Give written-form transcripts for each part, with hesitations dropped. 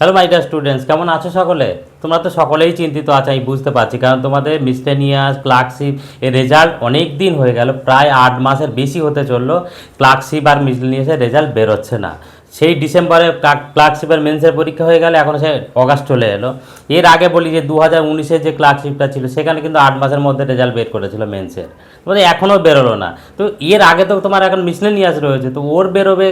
Hello my dear students, কেমন আছো সকলে? তোমরা তো সকলেই চিন্তিত আছো, আমি বুঝতে পারছি, কারণ তোমাদের মিসলেনিয়াস ক্লার্কশিপ এর রেজাল্ট অনেক দিন হয়ে গেল, প্রায় 8 মাসের বেশি হতে চললো। ক্লার্কশিপ আর মিসলেনিয়াসের রেজাল্ট বেরোচ্ছে না। সেই ডিসেম্বরে ক্লার্কশিপের মেন্সের পরীক্ষা হয়ে গেলে এখন সে অগাস্ট চলে এলো। এর আগে বলি যে 2019-এর যে ক্লার্কশিপটা ছিল সেখানে কিন্তু 8 মাসের মধ্যে রেজাল্ট বের করেছিল মেন্সের, তোমাদের এখনও বেরোলো না। তো এর আগে তো তোমার এখন মিসলেনিয়াস রয়েছে, তো ওর বেরোবে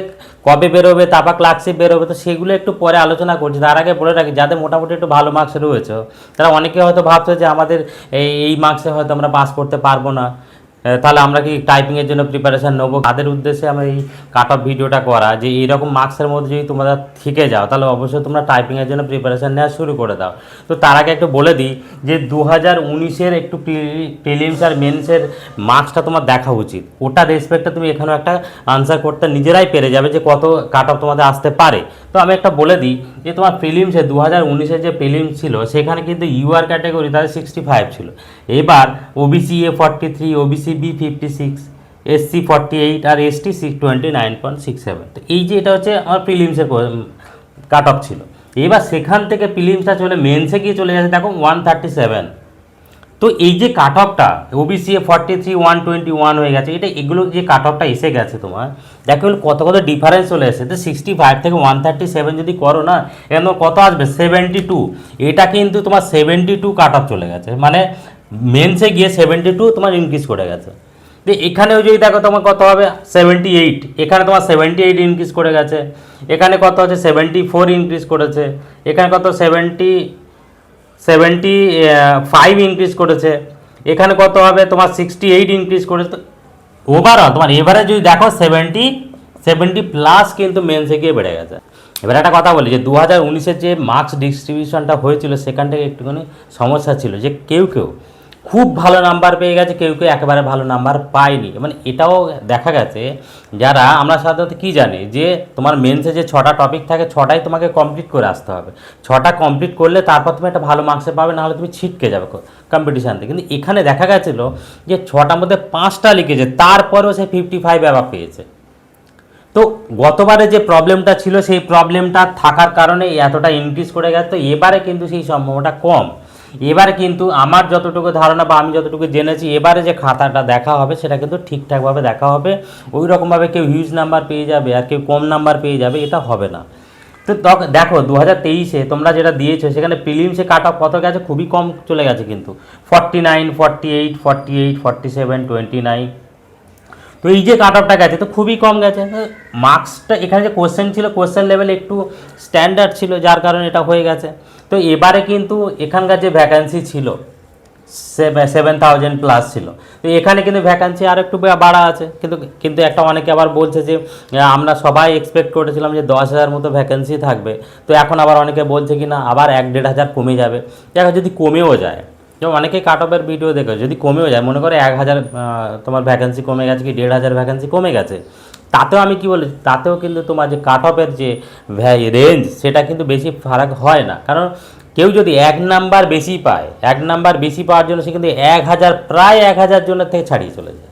কবে বেরোবে, তারপর ক্লার্কশিপ বেরোবে, তো সেগুলো একটু পরে আলোচনা করছি। তার আগে বলে রাখি, যাদের মোটামুটি একটু ভালো মার্কস রয়েছে তারা অনেকে হয়তো ভাবছে যে আমাদের এই মার্কসে হয়তো আমরা পাস করতে পারবো না, তাহলে আমরা কি টাইপিংয়ের জন্য প্রিপারেশান নেবো। তাদের উদ্দেশ্যে আমরা এই কাট অফ ভিডিওটা করা, যে এইরকম মার্কসের মধ্যে যদি তোমরা থেকে যাও তাহলে অবশ্যই তোমরা টাইপিংয়ের জন্য প্রিপারেশান নেওয়া শুরু করে দাও। তো তার আগে একটু বলে দিই যে 2019-এর একটু প্রিলিমস আর মেন্সের মার্কসটা তোমার দেখা উচিত। ওটা রেসপেক্টে তুমি এখানেও একটা আনসার করতে নিজেরাই পেরে যাবে যে কত কাট অফ তোমাদের আসতে পারে। তো আমি একটা বলে দিই যে তোমার প্রিলিমসে 2019-এর যে প্রিলিমস ছিল সেখানে কিন্তু ইউআর ক্যাটাগরি তাদের 65 ছিল। এবার OBC A 43, OBC B 56, SC 48 আর এসটি 29.67। তো এই যে এটা হচ্ছে আমার প্রিলিমসের কাট অফ ছিল। এবার সেখান থেকে প্রিলিমসটা চলে মেন্সে গিয়ে চলে যাচ্ছে দেখো 137। তো এই যে কাট অফটা ওবিসি এ 43 121 হয়ে গেছে, এগুলো যে কাট অফটা এসে গেছে তোমার, দেখো কত কত ডিফারেন্স চলে এসেছে। তো 65 থেকে 137 যদি করো না, এখানে কত আসবে 72। এটা কিন্তু তোমার 72 কাট অফ চলে গেছে, মানে মেন্সে গিয়ে 72 তোমার ইনক্রিজ করে গেছে। তো এখানেও যদি দেখো তোমার কত হবে 78, এখানে তোমার 78 ইনক্রিজ করে গেছে। এখানে কত হচ্ছে 74 ইনক্রিজ করেছে। এখানে কত 75 ইনক্রিজ করেছে। এখানে কত হবে তোমার 68 ইনক্রিজ করেছে। তো ওভারঅল তোমার এবারে যদি দেখো 70 প্লাস কিন্তু মেন্সে গিয়ে বেড়ে গেছে। এবার একটা কথা বলি যে 2019-এর যে মার্কস ডিস্ট্রিবিউশনটা হয়েছিল সেখান থেকে একটুখানি সমস্যা ছিল, যে কেউ খুব ভালো নাম্বার পেয়ে গেছে, কেউ একেবারে ভালো নাম্বার পায়নি। মানে এটাও দেখা গেছে, যারা আমরা সাধারণত কী জানি যে তোমার মেন্সে যে 6টা টপিক থাকে 6টাই তোমাকে কমপ্লিট করে আসতে হবে। 6টা কমপ্লিট করলে তারপর তুমি একটা ভালো মার্কসে পাবে, নাহলে তুমি ছিটকে যাবে কম্পিটিশান থেকে। কিন্তু এখানে দেখা গেছিলো যে 6টার মধ্যে 5টা লিখেছে, তারপরেও সে 55 অ্যাভাব পেয়েছে। তো গতবারে যে প্রবলেমটা ছিল সেই প্রবলেমটা থাকার কারণে এতটা ইনক্রিজ করে গেছে। তো এবারে কিন্তু সেই সম্ভাবনাটা কম। এবারে কিন্তু আমার যতটুকু ধারণা বা আমি যতটুকু জেনেছি, এবারে যে খাতাটা দেখা হবে সেটা কিন্তু ঠিকঠাকভাবে দেখা হবে। ওই রকমভাবে কেউ হিউজ নাম্বার পেয়ে যাবে আর কেউ কম নাম্বার পেয়ে যাবে, এটা হবে না। তো দেখো 2023-এ তোমরা যেটা দিয়েছো সেখানে প্রিলিমসে কাট অফ কত গেছে, খুবই কম চলে গেছে কিন্তু 49, 48, 48, 47, 29। তো এই যে কাট অফটা গেছে তো খুবই কম গেছে। মার্কসটা এখানে যে কোশ্চেন ছিল, কোশ্চেন লেভেল একটু স্ট্যান্ডার্ড ছিল, যার কারণে এটা হয়ে গেছে। তো এবারে কিন্তু এখানকার যে ভ্যাকান্সি ছিল 7,000 প্লাস ছিল, তো এখানে কিন্তু ভ্যাকান্সি আর একটু বাড়া আছে। কিন্তু একটা অনেকে আবার বলছে যে আমরা সবাই এক্সপেক্ট করেছিলাম যে 10,000 মতো ভ্যাকান্সি থাকবে, তো এখন আবার অনেকে বলছে কি না আবার 1-1.5 কমে যাবে। দেখো যদি কমেও যায়, যেমন অনেকে কাট অফের ভিডিও দেখো, যদি কমেও যায়, মনে করে 1,000 তোমার ভ্যাকেন্সি কমে গেছে কি 1,500 ভ্যাকেন্সি কমে গেছে, তাতেও আমি কি বলি, তাতেও কিন্তু তোমার যে কাট অফের যে রেঞ্জ সেটা কিন্তু বেশি ফারাক হয় না। কারণ কেউ যদি 1 নাম্বার বেশি পায়, 1 নাম্বার বেশি পাওয়ার জন্য সে কিন্তু 1,000 প্রায় 1,000 জনের থেকে ছাড়িয়ে চলে যায়।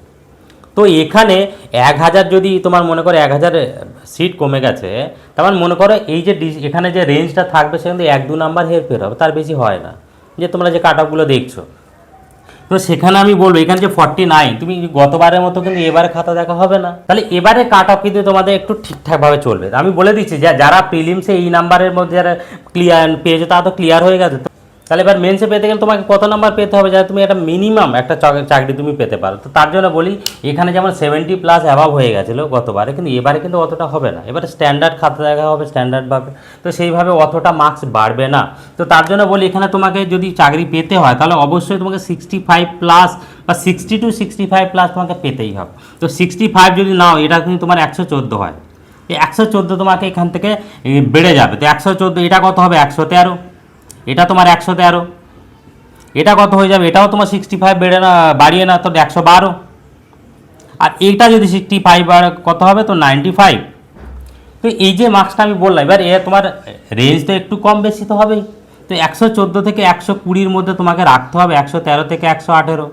তো এখানে 1,000 যদি তোমার মনে করো 1,000 সিট কমে গেছে, তার মনে করো এই যে এখানে যে রেঞ্জটা থাকবে সে কিন্তু 1-2 নাম্বার হেরফের হবে, তার বেশি হয় না, যে তোমরা যে কাট অফগুলো দেখছো। তো সেখানে আমি বলবো এখানে যে 49, তুমি গতবারের মতো কিন্তু এবারে খাতা দেখা হবে না। তাহলে এবারে কাট অফ কিন্তু তোমাদের একটু ঠিকঠাকভাবে চলবে। আমি বলে দিচ্ছি যে যারা প্রিলিমসে এই নাম্বারের মধ্যে যারা ক্লিয়ার পেয়েছে তারা তো ক্লিয়ার হয়ে গেছে। তাহলে এবার মেন্সে পেতে গেলে তোমাকে কত নাম্বার পেতে হবে যাতে তুমি একটা মিনিমাম একটা চাকরি তুমি পেতে পারো। তো তার জন্য বলি এখানে যেমন 70 প্লাস অ্যাভাব হয়ে গেছিলো গতবারে, কিন্তু এবারে কিন্তু অতটা হবে না। এবারে স্ট্যান্ডার্ড খাতা দেখা হবে স্ট্যান্ডার্ডভাবে, তো সেইভাবে অতটা মার্কস বাড়বে না। তো তার জন্য বলি এখানে তোমাকে যদি চাকরি পেতে হয় তাহলে অবশ্যই তোমাকে 65 প্লাস বা 60 to 65 প্লাস তোমাকে পেতেই হবে। তো 65 যদি নাও, এটা কিন্তু তোমার 114 হয়। এই 114 তোমাকে এখান থেকে বেড়ে যাবে। তো 114, এটা কত হবে 113, এটা তোমার 113, এটা কত হয়ে যাবে, এটাও তোমার 65 বাড়িয়ে না তো 112, আর এইটা যদি 65 কত হবে তো 95। তো এই যে মার্কসটা আমি বললাম, এবার তোমার রেঞ্জ তো একটু কম বেশি তো হবেই। তো 114 থেকে 120-র মধ্যে তোমাকে রাখতে হবে, 113 থেকে 118।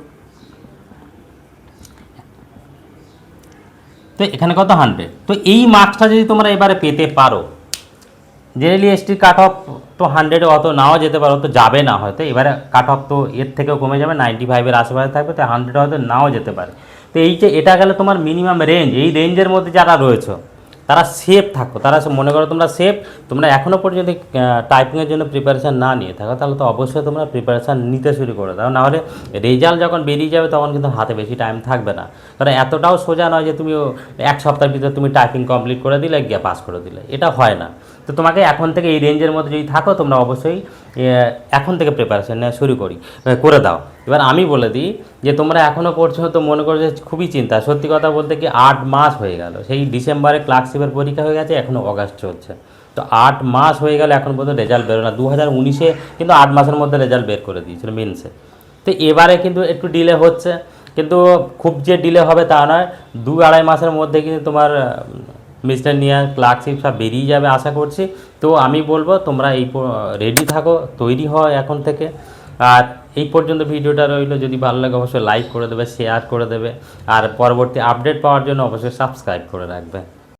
তো এখানে কত 100। তো এই মার্কসটা যদি তোমরা এবারে পেতে পারো, জেনারেলি এসটির কাট অফ তো 100-এ অত নাও যেতে পারে, অত যাবে না হয়তো, এবারে কাট অফ তো এর থেকেও কমে যাবে, 95-এর আশেপাশে থাকবে, তো 100-এ হয়তো নাও যেতে পারে। তো এই যে এটা গেলে তোমার মিনিমাম রেঞ্জ, এই রেঞ্জের মধ্যে যারা রয়েছে তারা সেফ থাকো, তারা মনে করো তোমরা সেফ, তোমরা এখনও পর্যন্ত টাইপিংয়ের জন্য প্রিপারেশান না নিয়ে থাকো, তাহলে তো অবশ্যই তোমরা প্রিপারেশান নিতে শুরু করে দাও, নাহলে রেজাল্ট যখন বেরিয়ে যাবে তখন কিন্তু হাতে বেশি টাইম থাকবে না। কারণ এতটাও সোজা নয় যে তুমি এক সপ্তাহের ভিতরে তুমি টাইপিং কমপ্লিট করে দিলে, গিয়ে পাস করে দিলে, এটা হয় না। তো তোমাকে এখন থেকে এই রেঞ্জের মধ্যে যদি থাকো, তোমরা অবশ্যই এখন থেকে প্রিপারেশান নেওয়া শুরু করে দাও। এবার আমি বলে দিই যে তোমরা এখনও পর্যন্ত মনে করো যে খুবই চিন্তা, সত্যি কথা বলতে কি 8 মাস হয়ে গেল, সেই ডিসেম্বরে ক্লার্কশিপের পরীক্ষা হয়ে গেছে, এখনও অগাস্ট চলছে, তো 8 মাস হয়ে গেল এখন পর্যন্ত রেজাল্ট বেরো না। 2019-এ কিন্তু 8 মাসের মধ্যে রেজাল্ট বের করে দিয়েছিল মেন্সে, তো এবারে কিন্তু একটু ডিলে হচ্ছে, কিন্তু খুব যে ডিলে হবে তা নয়, 2-2.5 মাসের মধ্যে কিন্তু তোমার মিস্টার নিয়ার ক্লার্কশিপ সব বেরিয়ে যাবে আশা করছি। তো আমি বলবো তোমরা এই রেডি থাকো, তৈরি হও এখন থেকে। আর এই পর্যন্ত ভিডিওটা রইলো, যদি ভালো লাগে অবশ্যই লাইক করে দেবে, শেয়ার করে দেবে, আর পরবর্তী আপডেট পাওয়ার জন্য অবশ্যই সাবস্ক্রাইব করে রাখবে।